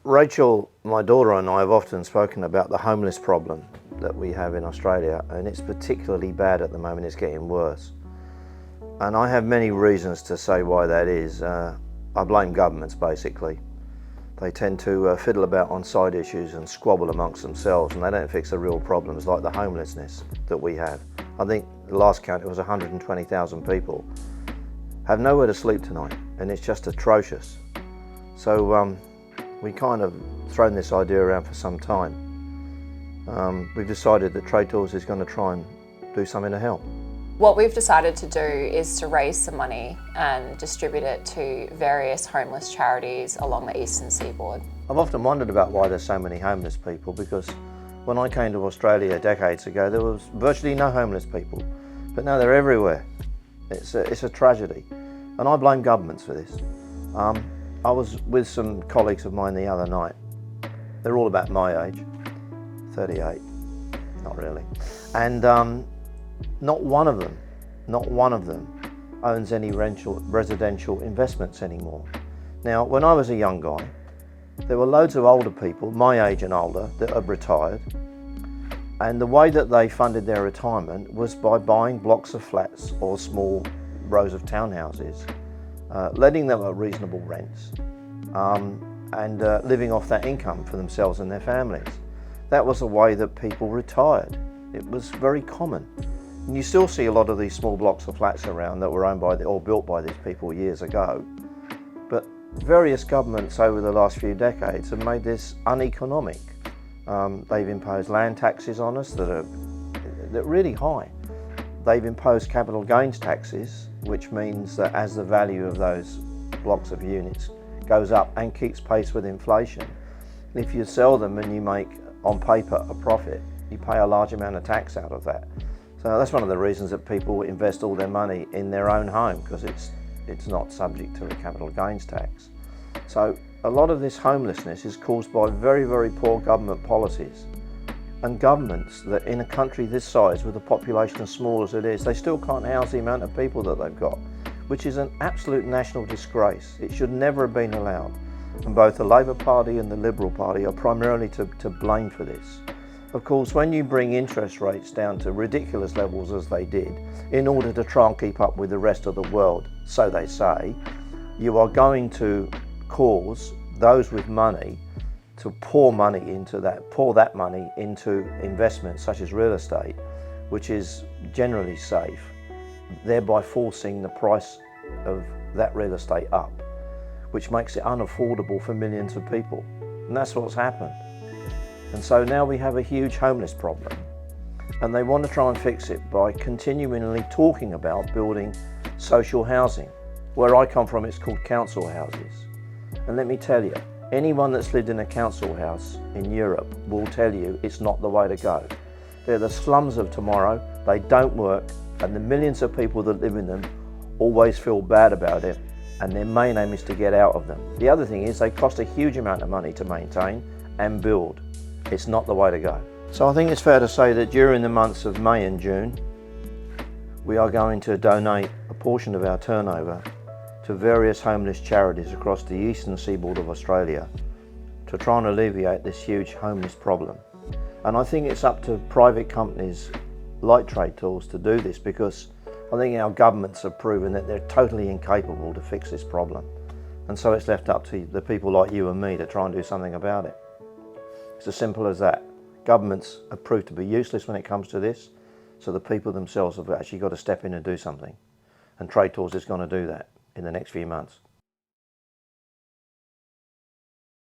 Rachel, my daughter, and I have often spoken about the homeless problem that we have in Australia, and it's particularly bad at the moment. It's getting worse. And I have many reasons to say why that is. I blame governments, basically. They tend to fiddle about on side issues and squabble amongst themselves, and they don't fix the real problems like the homelessness that we have. I think the last count, it was 120,000 people have nowhere to sleep tonight, and it's just atrocious. So we kind of thrown this idea around for some time. We've decided that TradeTools is going to try and do something to help. What we've decided to do is to raise some money and distribute it to various homeless charities along the eastern seaboard. I've often wondered about why there's so many homeless people, because when I came to Australia decades ago, there was virtually no homeless people, but now they're everywhere. It's a tragedy, and I blame governments for this. I was with some colleagues of mine the other night. They're all about my age, 38, not really. And not one of them owns any residential investments anymore. Now, when I was a young guy, there were loads of older people, my age and older, that had retired. And the way that they funded their retirement was by buying blocks of flats or small rows of townhouses, letting them at reasonable rents, and living off that income for themselves and their families. That was the way that people retired. It was very common. And you still see a lot of these small blocks of flats around that were owned by or built by these people years ago. But various governments over the last few decades have made this uneconomic. They've imposed land taxes on us that are really high. They've imposed capital gains taxes, which means that as the value of those blocks of units goes up and keeps pace with inflation, if you sell them and you make, on paper, a profit, you pay a large amount of tax out of that. So that's one of the reasons that people invest all their money in their own home, because it's not subject to a capital gains tax. So a lot of this homelessness is caused by very, very poor government policies. And governments that in a country this size, with a population as small as it is, they still can't house the amount of people that they've got, which is an absolute national disgrace. It should never have been allowed. And both the Labour Party and the Liberal Party are primarily to blame for this. Of course, when you bring interest rates down to ridiculous levels as they did, in order to try and keep up with the rest of the world, so they say, you are going to cause those with money to pour that money into investments such as real estate, which is generally safe, thereby forcing the price of that real estate up, which makes it unaffordable for millions of people. And that's what's happened. And so now we have a huge homeless problem, and they want to try and fix it by continually talking about building social housing. Where I come from, it's called council houses. And let me tell you, anyone that's lived in a council house in Europe will tell you it's not the way to go. They're the slums of tomorrow, they don't work, and the millions of people that live in them always feel bad about it, and their main aim is to get out of them. The other thing is they cost a huge amount of money to maintain and build. It's not the way to go. So I think it's fair to say that during the months of May and June, we are going to donate a portion of our turnover to various homeless charities across the eastern seaboard of Australia to try and alleviate this huge homeless problem. And I think it's up to private companies like TradeTools to do this, because I think our governments have proven that they're totally incapable to fix this problem. And so it's left up to the people like you and me to try and do something about it. It's as simple as that. Governments have proved to be useless when it comes to this, so the people themselves have actually got to step in and do something. And TradeTools is going to do that in the next few months.